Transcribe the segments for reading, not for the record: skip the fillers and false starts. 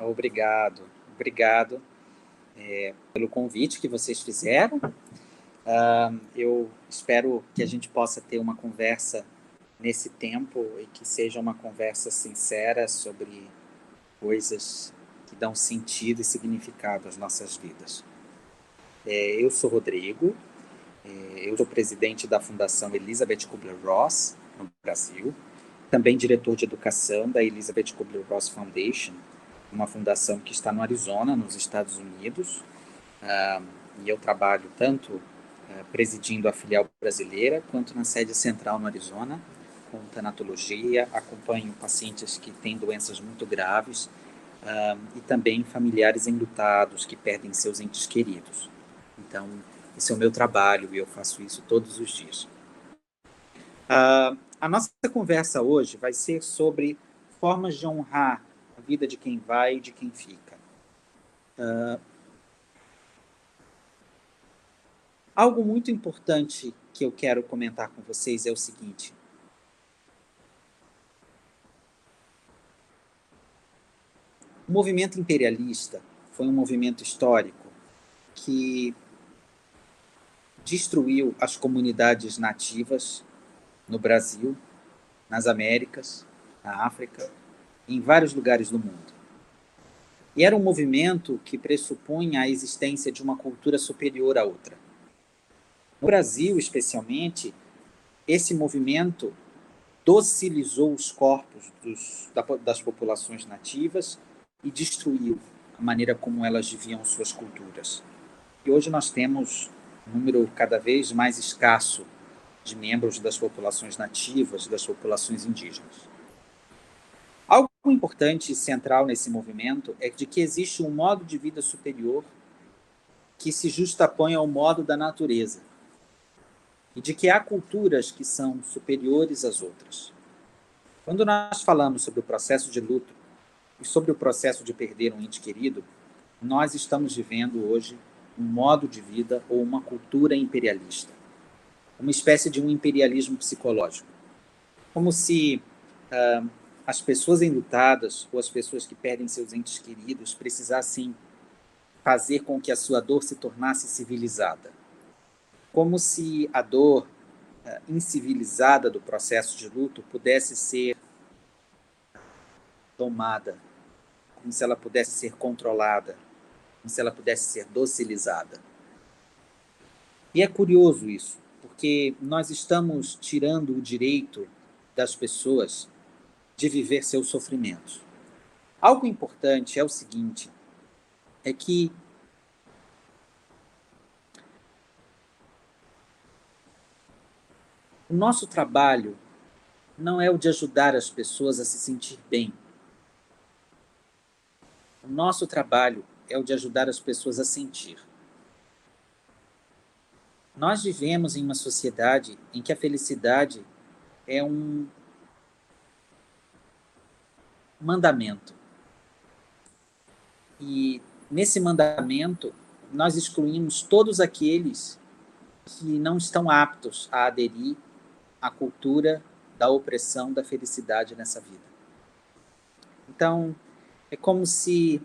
Obrigado, obrigado pelo convite que vocês fizeram. Eu espero que a gente possa ter uma conversa nesse tempo e que seja uma conversa sincera sobre coisas que dão sentido e significado às nossas vidas. Eu sou Rodrigo, eu sou presidente da Fundação Elizabeth Kubler-Ross, no Brasil, também diretor de educação da Elizabeth Kubler-Ross Foundation, uma fundação que está no Arizona, nos Estados Unidos, e eu trabalho tanto presidindo a filial brasileira, quanto na sede central no Arizona, com tanatologia, acompanho pacientes que têm doenças muito graves, e também familiares enlutados que perdem seus entes queridos. Então, esse é o meu trabalho e eu faço isso todos os dias. A nossa conversa hoje vai ser sobre formas de honrar a vida de quem vai e de quem fica. Algo muito importante que eu quero comentar com vocês é o seguinte. O movimento imperialista foi um movimento histórico que destruiu as comunidades nativas no Brasil, nas Américas, na África, em vários lugares do mundo. E era um movimento que pressupunha a existência de uma cultura superior à outra. No Brasil, especialmente, esse movimento docilizou os corpos das populações nativas e destruiu a maneira como elas viviam suas culturas. E hoje nós temos um número cada vez mais escasso de membros das populações nativas, das populações indígenas. Algo importante e central nesse movimento é de que existe um modo de vida superior que se justapõe ao modo da natureza e de que há culturas que são superiores às outras. Quando nós falamos sobre o processo de luto e sobre o processo de perder um ente querido, nós estamos vivendo hoje um modo de vida ou uma cultura imperialista, uma espécie de um imperialismo psicológico, como se as pessoas enlutadas ou as pessoas que perdem seus entes queridos precisassem fazer com que a sua dor se tornasse civilizada, como se a dor incivilizada do processo de luto pudesse ser domada, como se ela pudesse ser controlada, como se ela pudesse ser docilizada. E é curioso isso, porque nós estamos tirando o direito das pessoas de viver seus sofrimentos. Algo importante é o seguinte, é que o nosso trabalho não é o de ajudar as pessoas a se sentir bem. O nosso trabalho é o de ajudar as pessoas a sentir. Nós vivemos em uma sociedade em que a felicidade é um mandamento. E nesse mandamento, nós excluímos todos aqueles que não estão aptos a aderir à cultura da opressão da felicidade nessa vida. Então, é como se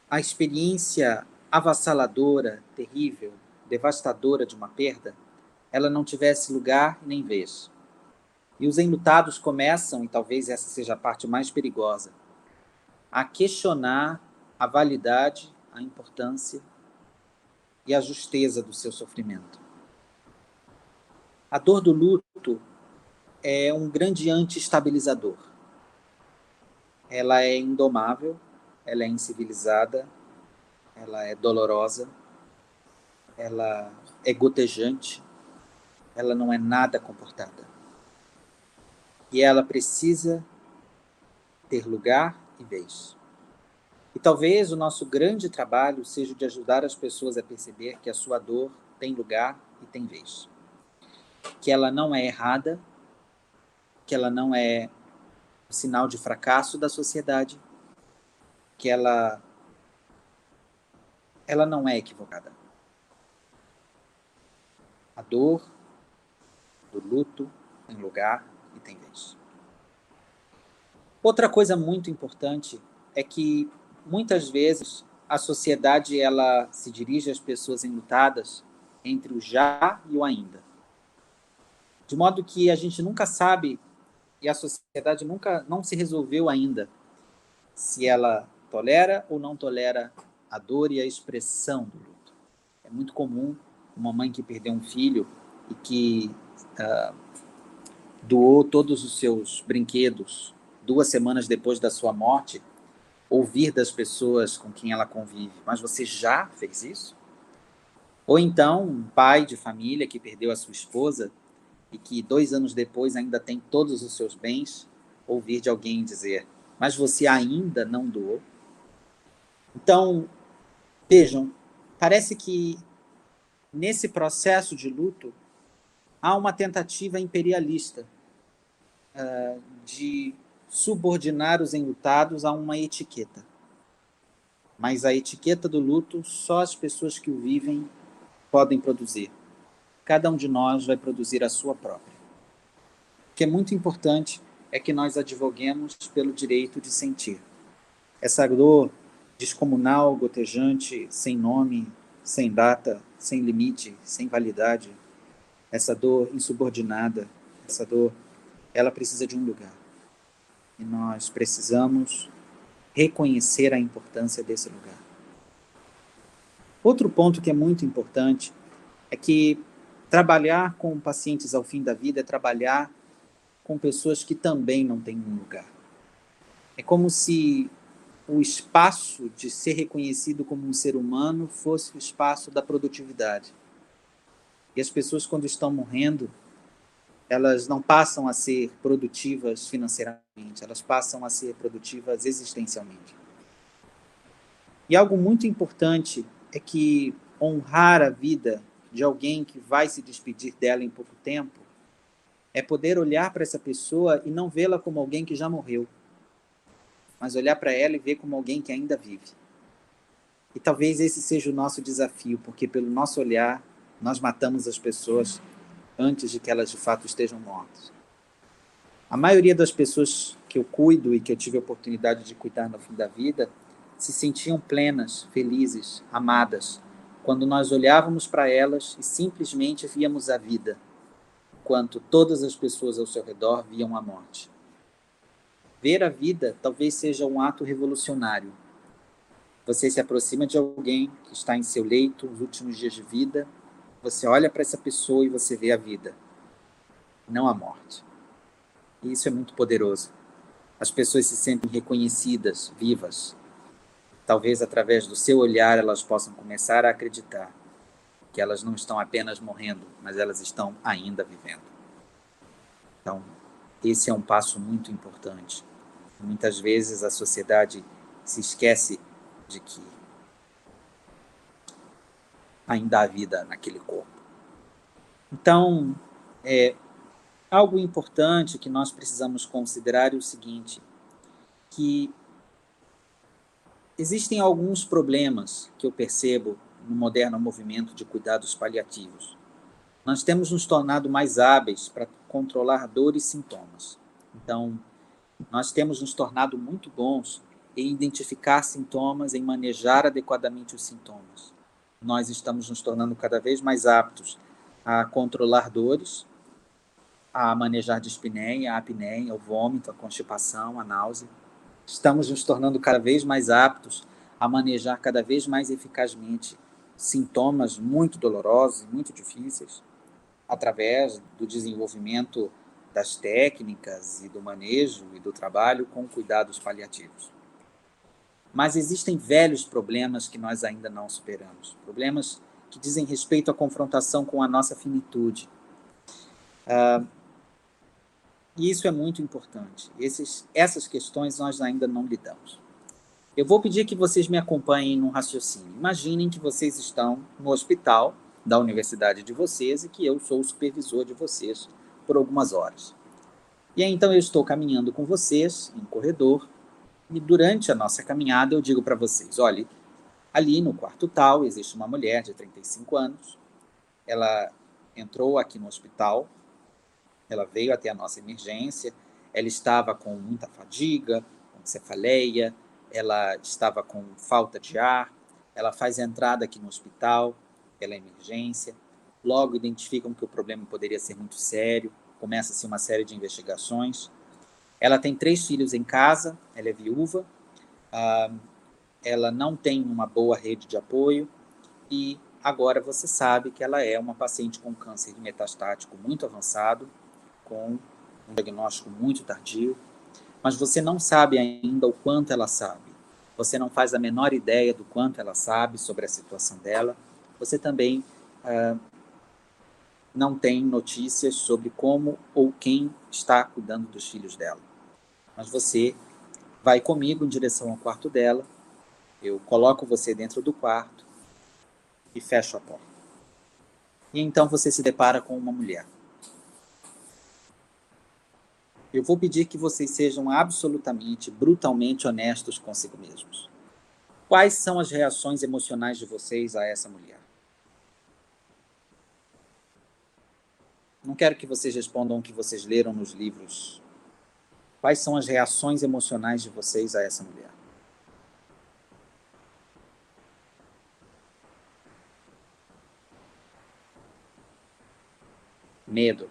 a experiência avassaladora, terrível, devastadora de uma perda, ela não tivesse lugar nem vez. E os enlutados começam, e talvez essa seja a parte mais perigosa, a questionar a validade, a importância e a justeza do seu sofrimento. A dor do luto é um grande anti-estabilizador. Ela é indomável, ela é incivilizada, ela é dolorosa, ela é gotejante, ela não é nada comportada. E ela precisa ter lugar e vez. E talvez o nosso grande trabalho seja de ajudar as pessoas a perceber que a sua dor tem lugar e tem vez. Que ela não é errada, que ela não é um sinal de fracasso da sociedade, que ela não é equivocada. A dor do luto tem lugar e tem vez. Outra coisa muito importante é que, muitas vezes, a sociedade ela se dirige às pessoas enlutadas entre o já e o ainda. De modo que a gente nunca sabe, e a sociedade nunca não se resolveu ainda, se ela tolera ou não tolera a dor e a expressão do luto. É muito comum uma mãe que perdeu um filho e que doou todos os seus brinquedos 2 semanas depois da sua morte, ouvir das pessoas com quem ela convive: mas você já fez isso? Ou então um pai de família que perdeu a sua esposa e que 2 anos depois ainda tem todos os seus bens, ouvir de alguém dizer: mas você ainda não doou? Então, vejam, parece que nesse processo de luto há uma tentativa imperialista de subordinar os enlutados a uma etiqueta. Mas a etiqueta do luto só as pessoas que o vivem podem produzir. Cada um de nós vai produzir a sua própria. O que é muito importante é que nós advoguemos pelo direito de sentir. Essa dor descomunal, gotejante, sem nome, sem data, sem limite, sem validade, essa dor insubordinada, essa dor, ela precisa de um lugar. E nós precisamos reconhecer a importância desse lugar. Outro ponto que é muito importante é que trabalhar com pacientes ao fim da vida é trabalhar com pessoas que também não têm um lugar. É como se o espaço de ser reconhecido como um ser humano fosse o espaço da produtividade. E as pessoas, quando estão morrendo, elas não passam a ser produtivas financeiramente, elas passam a ser produtivas existencialmente. E algo muito importante é que honrar a vida de alguém que vai se despedir dela em pouco tempo é poder olhar para essa pessoa e não vê-la como alguém que já morreu, mas olhar para ela e ver como alguém que ainda vive. E talvez esse seja o nosso desafio, porque pelo nosso olhar, nós matamos as pessoas antes de que elas de fato estejam mortas. A maioria das pessoas que eu cuido e que eu tive a oportunidade de cuidar no fim da vida se sentiam plenas, felizes, amadas, quando nós olhávamos para elas e simplesmente víamos a vida, enquanto todas as pessoas ao seu redor viam a morte. Ver a vida talvez seja um ato revolucionário. Você se aproxima de alguém que está em seu leito, nos últimos dias de vida, você olha para essa pessoa e você vê a vida, não a morte. E isso é muito poderoso. As pessoas se sentem reconhecidas, vivas. Talvez através do seu olhar elas possam começar a acreditar que elas não estão apenas morrendo, mas elas estão ainda vivendo. Então, esse é um passo muito importante. Muitas vezes a sociedade se esquece de que ainda há vida naquele corpo. Então, algo importante que nós precisamos considerar é o seguinte, que existem alguns problemas que eu percebo no moderno movimento de cuidados paliativos. Nós temos nos tornado mais hábeis para controlar dor e sintomas. Então, nós temos nos tornado muito bons em identificar sintomas, em manejar adequadamente os sintomas. Nós estamos nos tornando cada vez mais aptos a controlar dores, a manejar dispneia, a apneia, o vômito, a constipação, a náusea. Estamos nos tornando cada vez mais aptos a manejar cada vez mais eficazmente sintomas muito dolorosos, muito difíceis, através do desenvolvimento das técnicas e do manejo e do trabalho com cuidados paliativos. Mas existem velhos problemas que nós ainda não superamos, problemas que dizem respeito à confrontação com a nossa finitude. E isso é muito importante. Essas questões nós ainda não lidamos. Eu vou pedir que vocês me acompanhem num raciocínio. Imaginem que vocês estão no hospital da universidade de vocês e que eu sou o supervisor de vocês por algumas horas. E aí, então eu estou caminhando com vocês em um corredor e durante a nossa caminhada eu digo para vocês, olha, ali no quarto tal existe uma mulher de 35 anos, ela entrou aqui no hospital, ela veio até a nossa emergência, ela estava com muita fadiga, com cefaleia, ela estava com falta de ar, ela faz a entrada aqui no hospital pela emergência, logo identificam que o problema poderia ser muito sério, começa-se uma série de investigações. Ela tem 3 filhos em casa, ela é viúva, ela não tem uma boa rede de apoio e agora você sabe que ela é uma paciente com câncer metastático muito avançado, com um diagnóstico muito tardio, mas você não sabe ainda o quanto ela sabe. Você não faz a menor ideia do quanto ela sabe sobre a situação dela. Você também não tem notícias sobre como ou quem está cuidando dos filhos dela. Mas você vai comigo em direção ao quarto dela, eu coloco você dentro do quarto e fecho a porta. E então você se depara com uma mulher. Eu vou pedir que vocês sejam absolutamente, brutalmente honestos consigo mesmos. Quais são as reações emocionais de vocês a essa mulher? Não quero que vocês respondam o que vocês leram nos livros. Quais são as reações emocionais de vocês a essa mulher? Medo,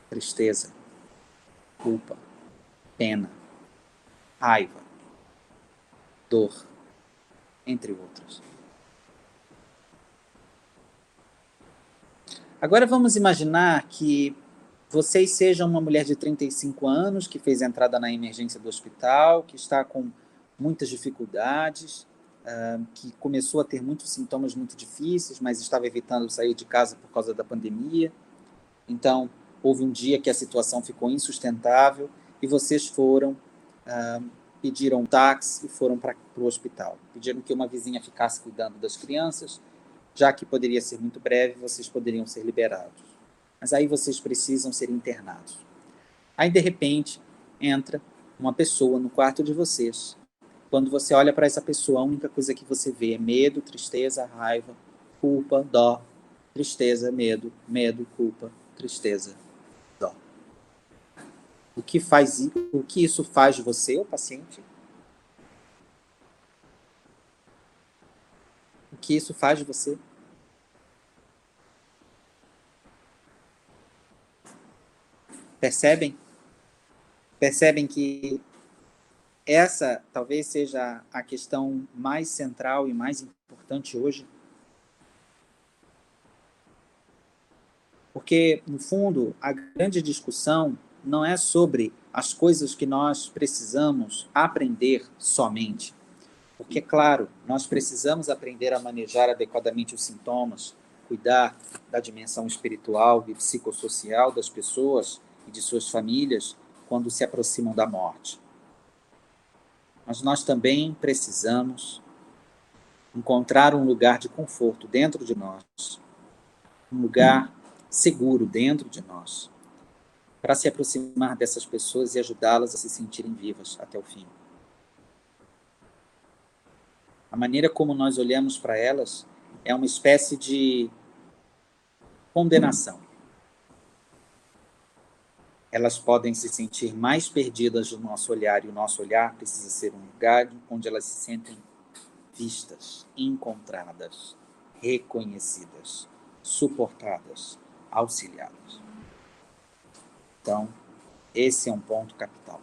tristeza, culpa, pena, raiva, dor, entre outros. Agora vamos imaginar que vocês sejam uma mulher de 35 anos que fez a entrada na emergência do hospital, que está com muitas dificuldades, que começou a ter muitos sintomas muito difíceis, mas estava evitando sair de casa por causa da pandemia. Então, houve um dia que a situação ficou insustentável e vocês foram, pediram um táxi e foram para o hospital. Pediram que uma vizinha ficasse cuidando das crianças, já que poderia ser muito breve, vocês poderiam ser liberados. Mas aí vocês precisam ser internados. Aí, de repente, entra uma pessoa no quarto de vocês. Quando você olha para essa pessoa, a única coisa que você vê é medo, tristeza, raiva, culpa, dó, tristeza, medo, culpa, tristeza, dó. O que isso faz de você, o paciente? O que isso faz de você? Percebem? Percebem que essa talvez seja a questão mais central e mais importante hoje? Porque, no fundo, a grande discussão não é sobre as coisas que nós precisamos aprender somente. Porque, claro, nós precisamos aprender a manejar adequadamente os sintomas, cuidar da dimensão espiritual e psicossocial das pessoas e de suas famílias quando se aproximam da morte. Mas nós também precisamos encontrar um lugar de conforto dentro de nós, um lugar seguro dentro de nós, para se aproximar dessas pessoas e ajudá-las a se sentirem vivas até o fim. A maneira como nós olhamos para elas é uma espécie de condenação. Elas podem se sentir mais perdidas do nosso olhar, e o nosso olhar precisa ser um lugar onde elas se sentem vistas, encontradas, reconhecidas, suportadas, auxiliadas. Então, esse é um ponto capital.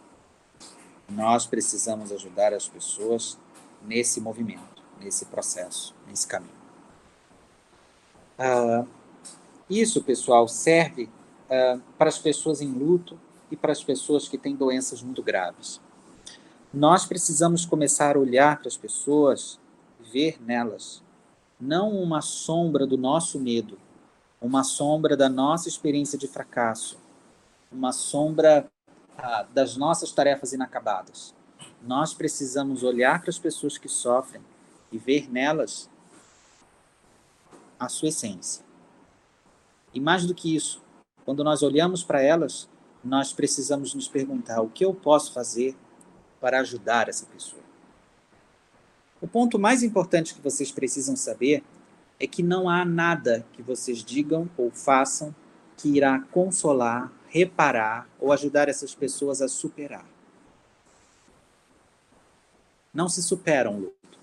Nós precisamos ajudar as pessoas nesse movimento, nesse processo, nesse caminho. Isso, pessoal, serve para as pessoas em luto e para as pessoas que têm doenças muito graves. Nós precisamos começar a olhar para as pessoas e ver nelas não uma sombra do nosso medo, uma sombra da nossa experiência de fracasso, uma sombra das nossas tarefas inacabadas. Nós precisamos olhar para as pessoas que sofrem e ver nelas a sua essência. E mais do que isso, quando nós olhamos para elas, nós precisamos nos perguntar: o que eu posso fazer para ajudar essa pessoa? O ponto mais importante que vocês precisam saber é que não há nada que vocês digam ou façam que irá consolar, reparar ou ajudar essas pessoas a superar. Não se supera um luto.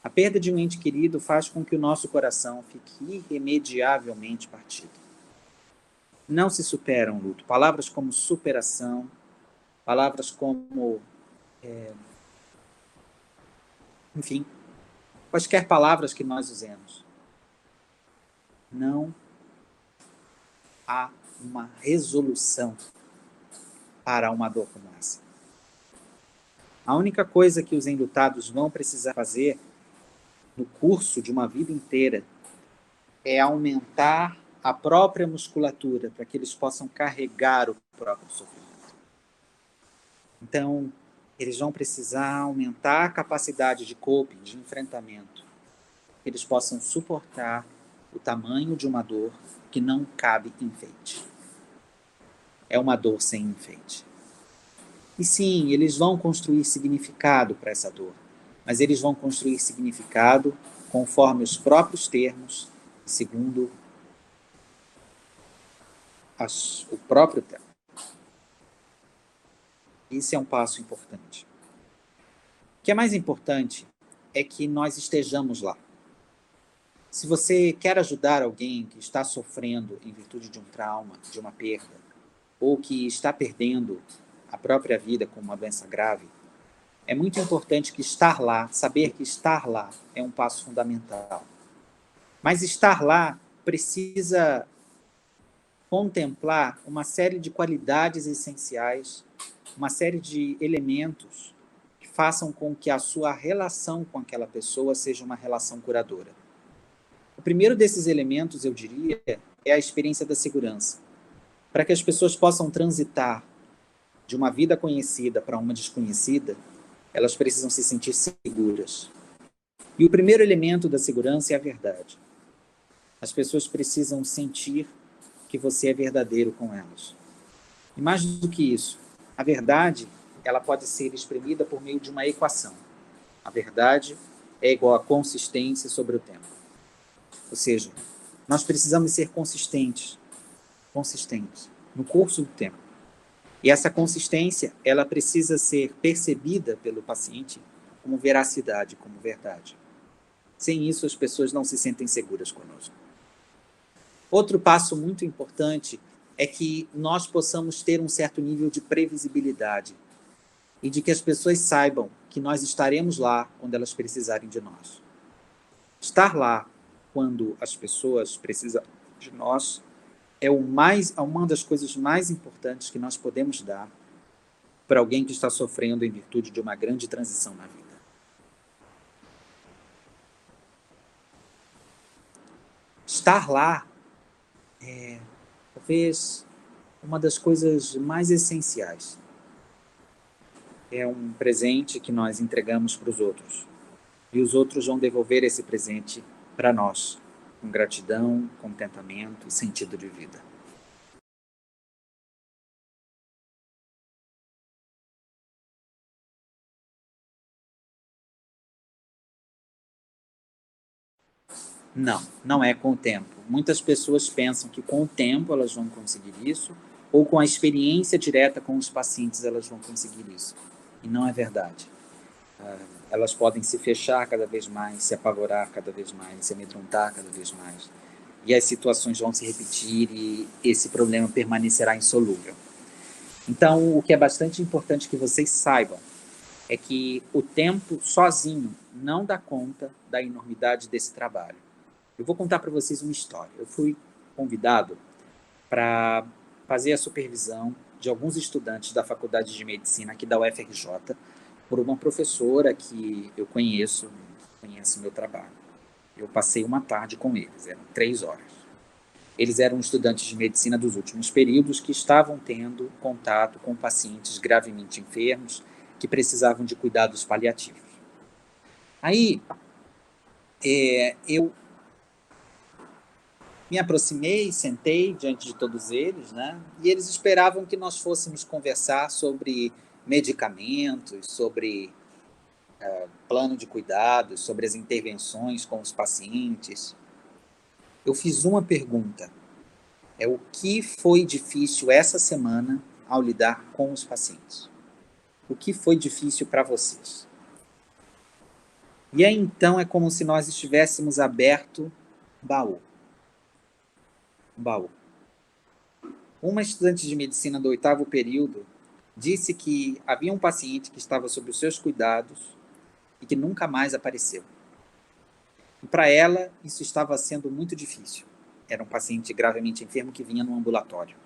A perda de um ente querido faz com que o nosso coração fique irremediavelmente partido. Não se supera um luto. Palavras como superação, palavras como, enfim, quaisquer palavras que nós usemos. Não há uma resolução para uma dor como essa. A única coisa que os enlutados vão precisar fazer no curso de uma vida inteira é aumentar a própria musculatura para que eles possam carregar o próprio sofrimento. Então, eles vão precisar aumentar a capacidade de coping, de enfrentamento, que eles possam suportar o tamanho de uma dor que não cabe enfeite. É uma dor sem enfeite. E sim, eles vão construir significado para essa dor, mas eles vão construir significado conforme os próprios termos, segundo o próprio tempo. Esse é um passo importante. O que é mais importante é que nós estejamos lá. Se você quer ajudar alguém que está sofrendo em virtude de um trauma, de uma perda, ou que está perdendo a própria vida com uma doença grave, é muito importante que estar lá, saber que estar lá é um passo fundamental. Mas estar lá precisa contemplar uma série de qualidades essenciais, uma série de elementos que façam com que a sua relação com aquela pessoa seja uma relação curadora. O primeiro desses elementos, eu diria, é a experiência da segurança. Para que as pessoas possam transitar de uma vida conhecida para uma desconhecida, elas precisam se sentir seguras. E o primeiro elemento da segurança é a verdade. As pessoas precisam sentir que você é verdadeiro com elas. E mais do que isso, a verdade, ela pode ser exprimida por meio de uma equação. A verdade é igual a consistência sobre o tempo. Ou seja, nós precisamos ser consistentes no curso do tempo. E essa consistência, ela precisa ser percebida pelo paciente como veracidade, como verdade. Sem isso, as pessoas não se sentem seguras conosco. Outro passo muito importante é que nós possamos ter um certo nível de previsibilidade e de que as pessoas saibam que nós estaremos lá quando elas precisarem de nós. Estar lá quando as pessoas precisam de nós é uma das coisas mais importantes que nós podemos dar para alguém que está sofrendo em virtude de uma grande transição na vida. Estar lá é, talvez, uma das coisas mais essenciais. É um presente que nós entregamos para os outros. E os outros vão devolver esse presente para nós, com gratidão, contentamento e sentido de vida. Não é com o tempo. Muitas pessoas pensam que com o tempo elas vão conseguir isso, ou com a experiência direta com os pacientes elas vão conseguir isso. E não é verdade. Elas podem se fechar cada vez mais, se apavorar cada vez mais, se amedrontar cada vez mais. E as situações vão se repetir e esse problema permanecerá insolúvel. Então, o que é bastante importante que vocês saibam é que o tempo sozinho não dá conta da enormidade desse trabalho. Eu vou contar para vocês uma história. Eu fui convidado para fazer a supervisão de alguns estudantes da Faculdade de Medicina aqui da UFRJ por uma professora que eu conhece o meu trabalho. Eu passei uma tarde com eles, eram 3 horas. Eles eram estudantes de medicina dos últimos períodos que estavam tendo contato com pacientes gravemente enfermos que precisavam de cuidados paliativos. Aí, eu me aproximei, sentei diante de todos eles, né? E eles esperavam que nós fôssemos conversar sobre medicamentos, sobre plano de cuidados, sobre as intervenções com os pacientes. Eu fiz uma pergunta. é o que foi difícil essa semana ao lidar com os pacientes. O que foi difícil para vocês? E aí, então, é como se nós estivéssemos aberto um baú. Um baú. Uma estudante de medicina do 8º período disse que havia um paciente que estava sob os seus cuidados e que nunca mais apareceu. E para ela, isso estava sendo muito difícil. Era um paciente gravemente enfermo que vinha no ambulatório.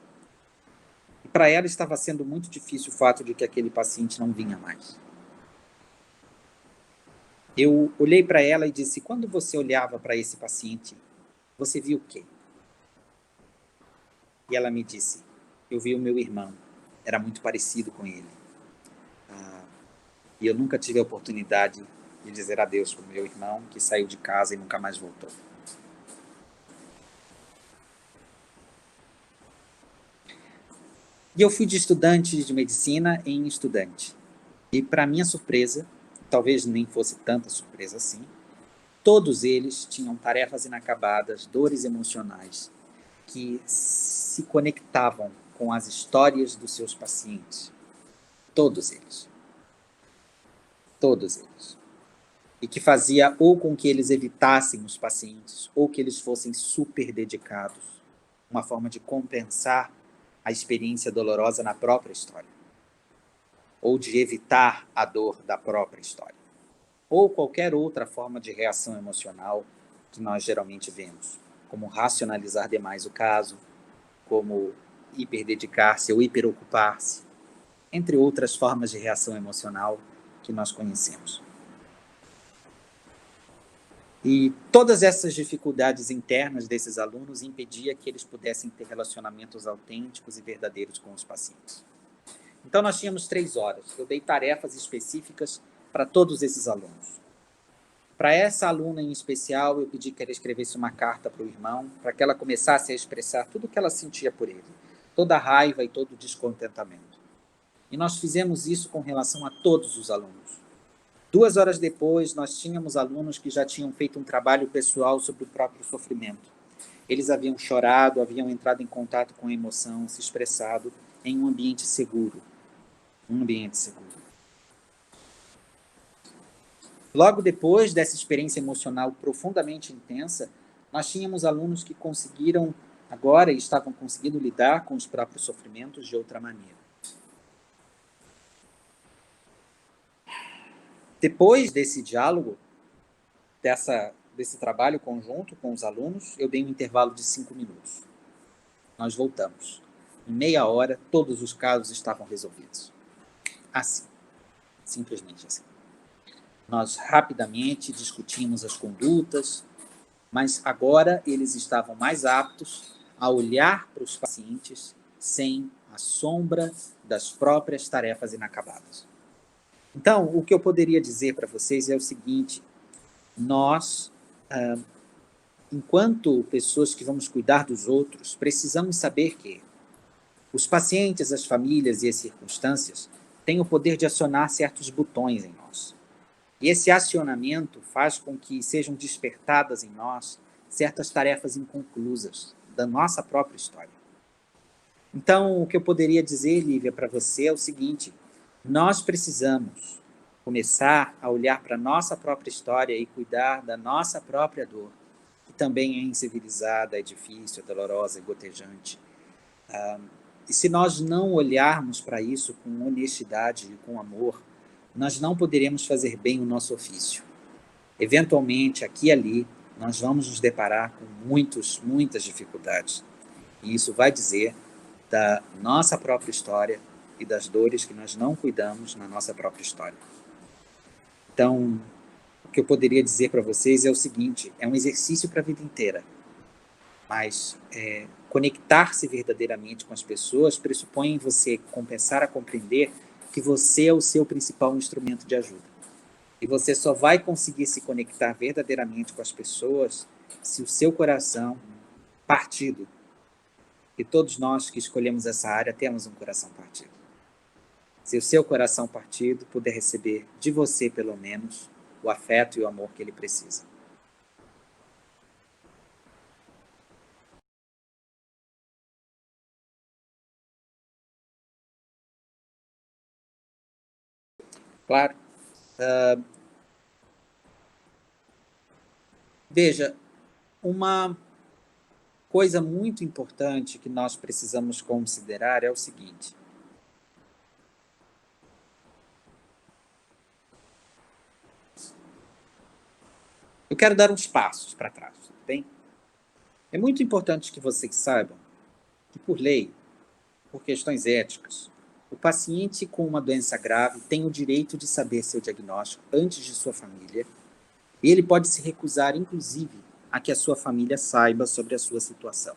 E para ela estava sendo muito difícil o fato de que aquele paciente não vinha mais. Eu olhei para ela e disse: quando você olhava para esse paciente, você viu o quê? E ela me disse: eu vi o meu irmão, era muito parecido com ele. E eu nunca tive a oportunidade de dizer adeus para o meu irmão, que saiu de casa e nunca mais voltou. E eu fui de estudante de medicina em estudante. E para minha surpresa, talvez nem fosse tanta surpresa assim, todos eles tinham tarefas inacabadas, dores emocionais, que se conectavam com as histórias dos seus pacientes. Todos eles. Todos eles. E que fazia ou com que eles evitassem os pacientes, ou que eles fossem super dedicados. Uma forma de compensar a experiência dolorosa na própria história. Ou de evitar a dor da própria história. Ou qualquer outra forma de reação emocional que nós geralmente vemos. Como racionalizar demais o caso, como hiperdedicar-se ou hiperocupar-se, entre outras formas de reação emocional que nós conhecemos. E todas essas dificuldades internas desses alunos impediam que eles pudessem ter relacionamentos autênticos e verdadeiros com os pacientes. Então, nós tínhamos 3 horas. Eu dei tarefas específicas para todos esses alunos. Para essa aluna em especial, eu pedi que ela escrevesse uma carta para o irmão, para que ela começasse a expressar tudo o que ela sentia por ele, toda a raiva e todo o descontentamento. E nós fizemos isso com relação a todos os alunos. 2 horas depois, nós tínhamos alunos que já tinham feito um trabalho pessoal sobre o próprio sofrimento. Eles haviam chorado, haviam entrado em contato com a emoção, se expressado em um ambiente seguro. Um ambiente seguro. Logo depois dessa experiência emocional profundamente intensa, nós tínhamos alunos que conseguiram, agora estavam conseguindo lidar com os próprios sofrimentos de outra maneira. Depois desse diálogo, desse trabalho conjunto com os alunos, eu dei um intervalo de 5 minutos. Nós voltamos. Em meia hora, todos os casos estavam resolvidos. Assim. Simplesmente assim. Nós rapidamente discutimos as condutas, mas agora eles estavam mais aptos a olhar para os pacientes sem a sombra das próprias tarefas inacabadas. Então, o que eu poderia dizer para vocês é o seguinte: nós, enquanto pessoas que vamos cuidar dos outros, precisamos saber que os pacientes, as famílias e as circunstâncias têm o poder de acionar certos botões em nós. E esse acionamento faz com que sejam despertadas em nós certas tarefas inconclusas da nossa própria história. Então, o que eu poderia dizer, Lívia, para você é o seguinte: nós precisamos começar a olhar para a nossa própria história e cuidar da nossa própria dor, que também é incivilizada, é difícil, é dolorosa, é gotejante. E se nós não olharmos para isso com honestidade e com amor, nós não poderemos fazer bem o nosso ofício. Eventualmente, aqui e ali, nós vamos nos deparar com muitas dificuldades. E isso vai dizer da nossa própria história e das dores que nós não cuidamos na nossa própria história. Então, o que eu poderia dizer para vocês é o seguinte: é um exercício para a vida inteira. Mas conectar-se verdadeiramente com as pessoas pressupõe em você começar a compreender que você é o seu principal instrumento de ajuda. E você só vai conseguir se conectar verdadeiramente com as pessoas se o seu coração partido, e todos nós que escolhemos essa área temos um coração partido. Se o seu coração partido puder receber de você, pelo menos, o afeto e o amor que ele precisa. Claro. Veja, uma coisa muito importante que nós precisamos considerar é o seguinte. Eu quero dar uns passos para trás, tudo bem? É muito importante que vocês saibam que, por lei, por questões éticas, o paciente com uma doença grave tem o direito de saber seu diagnóstico antes de sua família, e ele pode se recusar, inclusive, a que a sua família saiba sobre a sua situação.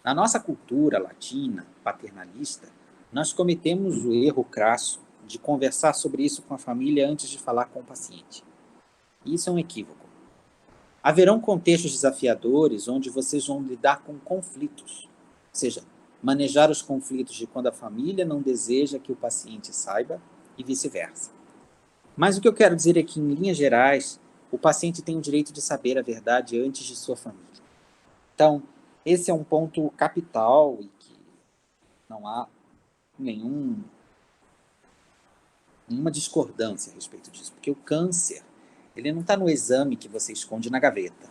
Na nossa cultura latina, paternalista, nós cometemos o erro crasso de conversar sobre isso com a família antes de falar com o paciente. Isso é um equívoco. Haverão contextos desafiadores onde vocês vão lidar com conflitos, ou seja, manejar os conflitos de quando a família não deseja que o paciente saiba e vice-versa. Mas o que eu quero dizer é que, em linhas gerais, o paciente tem o direito de saber a verdade antes de sua família. Então, esse é um ponto capital e que não há nenhuma discordância a respeito disso, porque o câncer, ele não está no exame que você esconde na gaveta.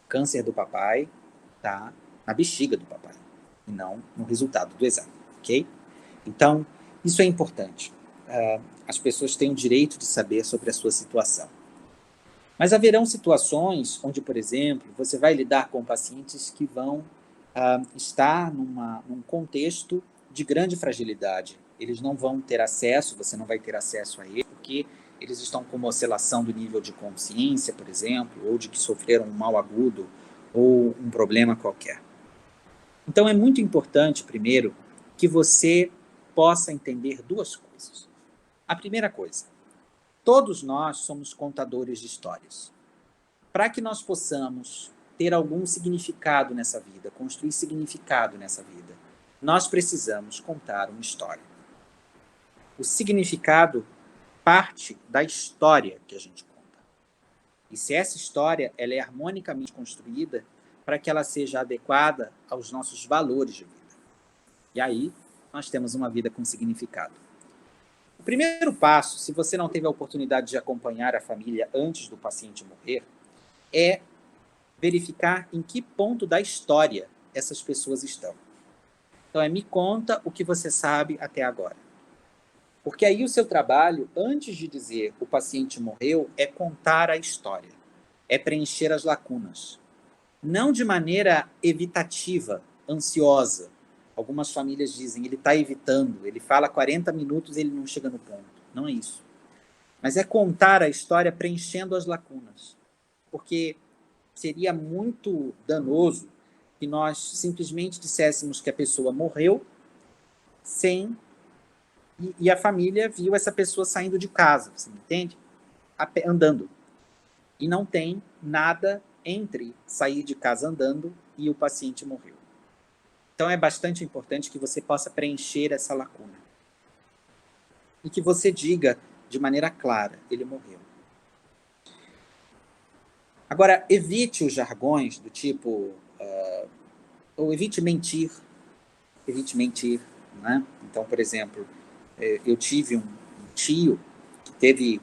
O câncer do papai está na bexiga do papai, e não no resultado do exame, ok? Então, isso é importante. As pessoas têm o direito de saber sobre a sua situação. Mas haverão situações onde, por exemplo, você vai lidar com pacientes que vão estar num contexto de grande fragilidade. Eles não vão ter acesso, você não vai ter acesso a ele, porque eles estão com uma oscilação do nível de consciência, por exemplo, ou de que sofreram um mal agudo ou um problema qualquer. Então é muito importante, primeiro, que você possa entender duas coisas. A primeira coisa, todos nós somos contadores de histórias. Para que nós possamos ter algum significado nessa vida, construir significado nessa vida, nós precisamos contar uma história. O significado parte da história que a gente conta. E se essa história ela é harmonicamente construída para que ela seja adequada aos nossos valores de vida. E aí, nós temos uma vida com significado. O primeiro passo, se você não teve a oportunidade de acompanhar a família antes do paciente morrer, é verificar em que ponto da história essas pessoas estão. Então, me conta o que você sabe até agora. Porque aí o seu trabalho, antes de dizer o paciente morreu, é contar a história, é preencher as lacunas. Não de maneira evitativa, ansiosa. Algumas famílias dizem, ele está evitando, ele fala 40 minutos e ele não chega no ponto. Não é isso. Mas é contar a história preenchendo as lacunas. Porque seria muito danoso que nós simplesmente disséssemos que a pessoa morreu sem... E a família viu essa pessoa saindo de casa, você entende? Andando. E não tem nada entre sair de casa andando e o paciente morreu. Então é bastante importante que você possa preencher essa lacuna. E que você diga de maneira clara, ele morreu. Agora, evite os jargões do tipo, ou evite mentir, né? Então, por exemplo, eu tive um tio que teve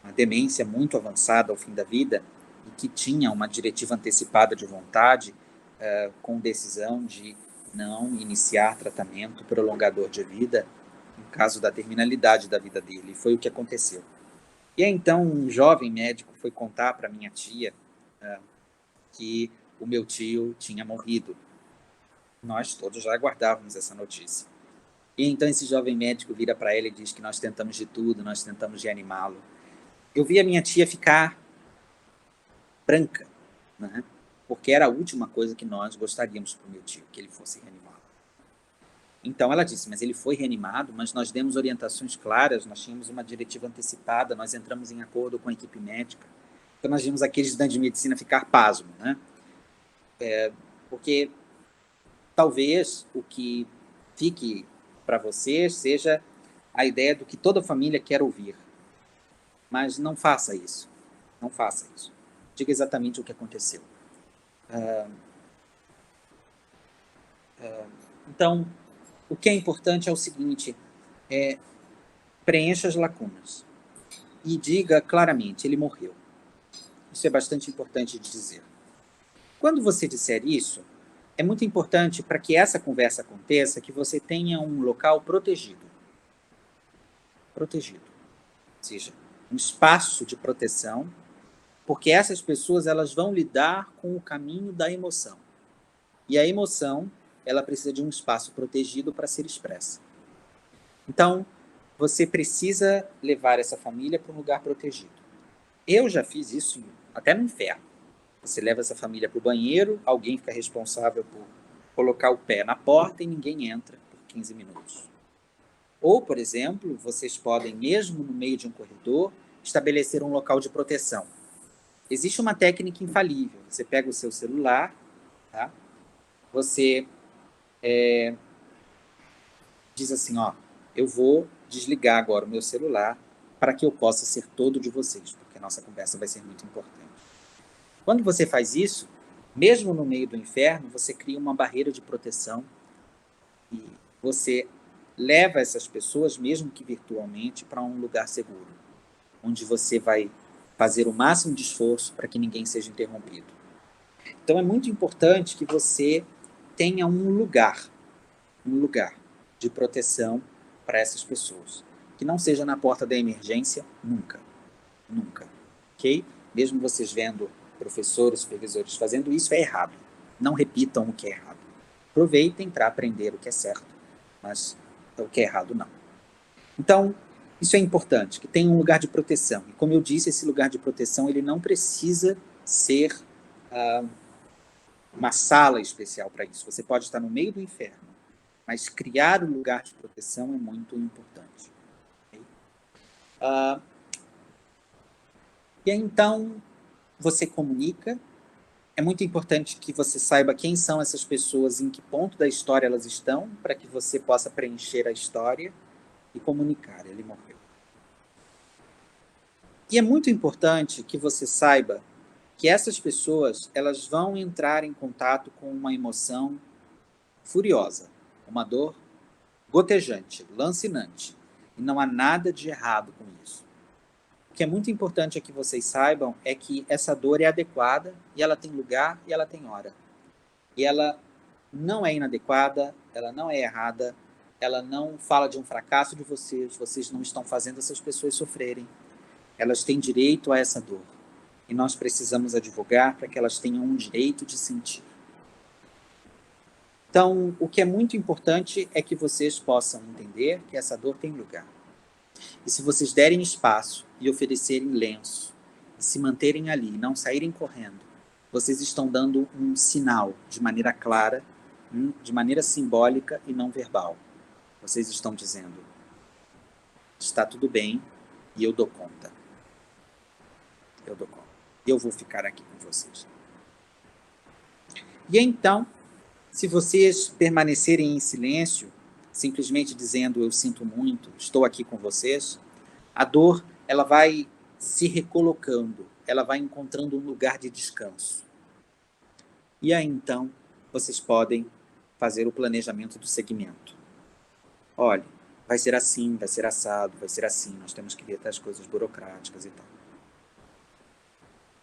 uma demência muito avançada ao fim da vida e que tinha uma diretiva antecipada de vontade com decisão de não iniciar tratamento prolongador de vida em caso da terminalidade da vida dele. Foi o que aconteceu. E aí, então, um jovem médico foi contar para minha tia que o meu tio tinha morrido. Nós todos já aguardávamos essa notícia. E então esse jovem médico vira para ela e diz que nós tentamos de tudo, nós tentamos reanimá-lo. Eu vi a minha tia ficar branca, né? Porque era a última coisa que nós gostaríamos para o meu tio, que ele fosse reanimado. Então ela disse, mas ele foi reanimado, mas nós demos orientações claras, nós tínhamos uma diretiva antecipada, nós entramos em acordo com a equipe médica. Então nós vimos aqueles estudantes de medicina ficar pasmo, né? Porque talvez o que fique para você seja a ideia do que toda família quer ouvir. Mas não faça isso. Não faça isso. Diga exatamente o que aconteceu. Então, o que é importante é o seguinte, preencha as lacunas. e diga claramente, ele morreu. Isso é bastante importante de dizer. Quando você disser isso, é muito importante para que essa conversa aconteça que você tenha um local protegido. Protegido. Ou seja, um espaço de proteção, porque essas pessoas elas vão lidar com o caminho da emoção. E a emoção, ela precisa de um espaço protegido para ser expressa. Então, você precisa levar essa família para um lugar protegido. Eu já fiz isso até no inferno. Você leva essa família para o banheiro, alguém fica responsável por colocar o pé na porta e ninguém entra por 15 minutos. Ou, por exemplo, vocês podem, mesmo no meio de um corredor, estabelecer um local de proteção. Existe uma técnica infalível. Você pega o seu celular, tá? Você diz assim, ó, eu vou desligar agora o meu celular para que eu possa ser todo de vocês, porque a nossa conversa vai ser muito importante. Quando você faz isso, mesmo no meio do inferno, você cria uma barreira de proteção e você leva essas pessoas, mesmo que virtualmente, para um lugar seguro, onde você vai fazer o máximo de esforço para que ninguém seja interrompido. Então é muito importante que você tenha um lugar de proteção para essas pessoas. Que não seja na porta da emergência, nunca. Nunca. Ok? Mesmo vocês vendo professores, supervisores fazendo isso, é errado. Não repitam o que é errado. Aproveitem para aprender o que é certo, mas o que é errado não. Então, isso é importante, que tenha um lugar de proteção. E como eu disse, esse lugar de proteção ele não precisa ser uma sala especial para isso. Você pode estar no meio do inferno, mas criar um lugar de proteção é muito importante. Okay? E então, você comunica. É muito importante que você saiba quem são essas pessoas, em que ponto da história elas estão, para que você possa preencher a história e comunicar. Ele morreu. E é muito importante que você saiba que essas pessoas elas vão entrar em contato com uma emoção furiosa, uma dor gotejante, lancinante. E não há nada de errado com isso. O que é muito importante é que vocês saibam é que essa dor é adequada e ela tem lugar e ela tem hora. E ela não é inadequada, ela não é errada, ela não fala de um fracasso de vocês não estão fazendo essas pessoas sofrerem. Elas têm direito a essa dor. E nós precisamos advogar para que elas tenham um direito de sentir. Então, o que é muito importante é que vocês possam entender que essa dor tem lugar. E se vocês derem espaço e oferecerem lenço, e se manterem ali, não saírem correndo, vocês estão dando um sinal de maneira clara, de maneira simbólica e não verbal. Vocês estão dizendo, está tudo bem e eu dou conta. Eu dou conta. Eu vou ficar aqui com vocês. E então, se vocês permanecerem em silêncio, simplesmente dizendo eu sinto muito, estou aqui com vocês, a dor ela vai se recolocando, ela vai encontrando um lugar de descanso. E aí então vocês podem fazer o planejamento do segmento. Olha, vai ser assim, vai ser assado, vai ser assim, nós temos que ver até as coisas burocráticas e tal.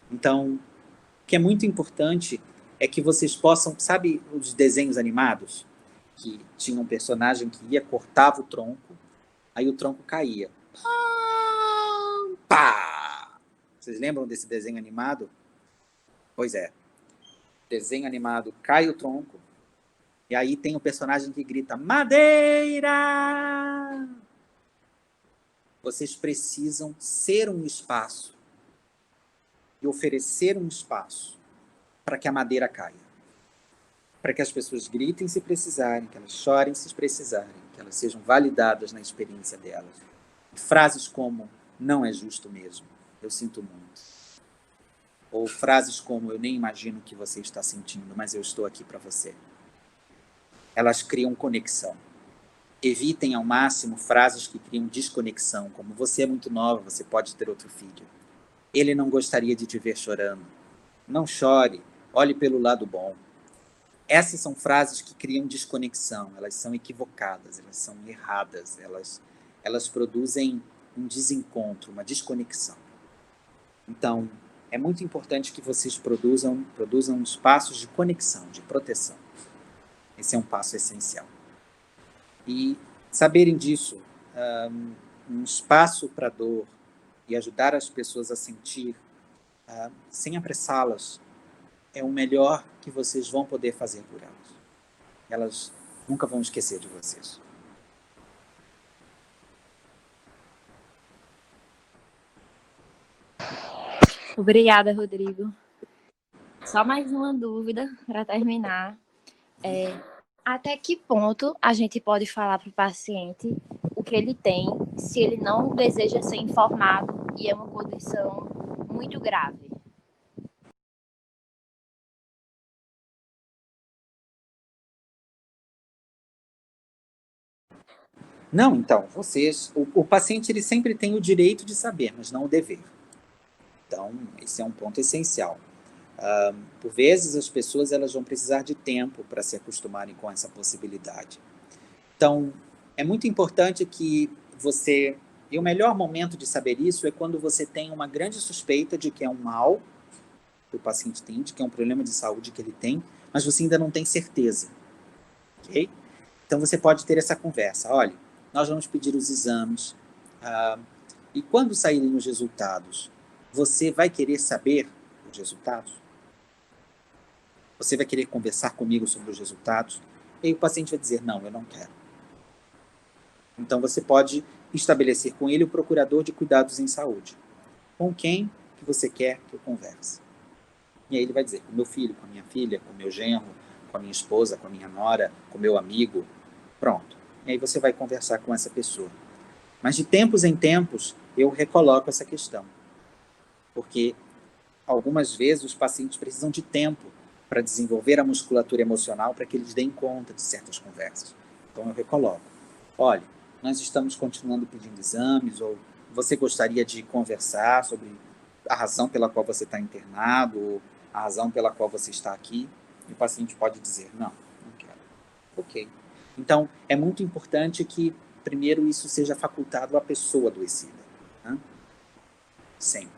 Então, o que é muito importante é que vocês possam, sabe os desenhos animados? Que tinha um personagem que ia, cortava o tronco, aí o tronco caía. Pá! Vocês lembram desse desenho animado? Pois é. Desenho animado, cai o tronco, e aí tem o personagem que grita, madeira! Vocês precisam ser um espaço e oferecer um espaço para que a madeira caia. Para que as pessoas gritem se precisarem, que elas chorem se precisarem, que elas sejam validadas na experiência delas. E frases como, não é justo mesmo, eu sinto muito. Ou frases como, eu nem imagino o que você está sentindo, mas eu estou aqui para você. Elas criam conexão. Evitem ao máximo frases que criam desconexão, como você é muito nova, você pode ter outro filho. Ele não gostaria de te ver chorando. Não chore, olhe pelo lado bom. Essas são frases que criam desconexão, elas são equivocadas, elas são erradas, elas produzem um desencontro, uma desconexão. Então, é muito importante que vocês produzam espaços de conexão, de proteção. Esse é um passo essencial. E saberem disso, um espaço para dor e ajudar as pessoas a sentir, sem apressá-las, é o melhor que vocês vão poder fazer por elas. Elas nunca vão esquecer de vocês. Obrigada, Rodrigo. Só mais uma dúvida para terminar. Até que ponto a gente pode falar para o paciente o que ele tem, se ele não deseja ser informado e é uma condição muito grave? Não, então, o paciente ele sempre tem o direito de saber, mas não o dever. Então, esse é um ponto essencial. Por vezes, as pessoas elas vão precisar de tempo para se acostumarem com essa possibilidade. Então, é muito importante que você... E o melhor momento de saber isso é quando você tem uma grande suspeita de que é um mal que o paciente tem, de que é um problema de saúde que ele tem, mas você ainda não tem certeza. Ok? Então, você pode ter essa conversa. Olha, nós vamos pedir os exames, e quando saírem os resultados, você vai querer saber os resultados? Você vai querer conversar comigo sobre os resultados? E aí o paciente vai dizer, não, eu não quero. Então, você pode estabelecer com ele o procurador de cuidados em saúde. Com quem que você quer que eu converse? E aí ele vai dizer, com meu filho, com a minha filha, com o meu genro, com a minha esposa, com a minha nora, com o meu amigo. Pronto. E aí você vai conversar com essa pessoa. Mas de tempos em tempos, eu recoloco essa questão. Porque algumas vezes os pacientes precisam de tempo para desenvolver a musculatura emocional para que eles deem conta de certas conversas. Então eu recoloco. Olha, nós estamos continuando pedindo exames, ou você gostaria de conversar sobre a razão pela qual você está internado, ou a razão pela qual você está aqui? E o paciente pode dizer, não, não quero. Ok. Então, é muito importante que, primeiro, isso seja facultado à pessoa adoecida. Né? Sempre.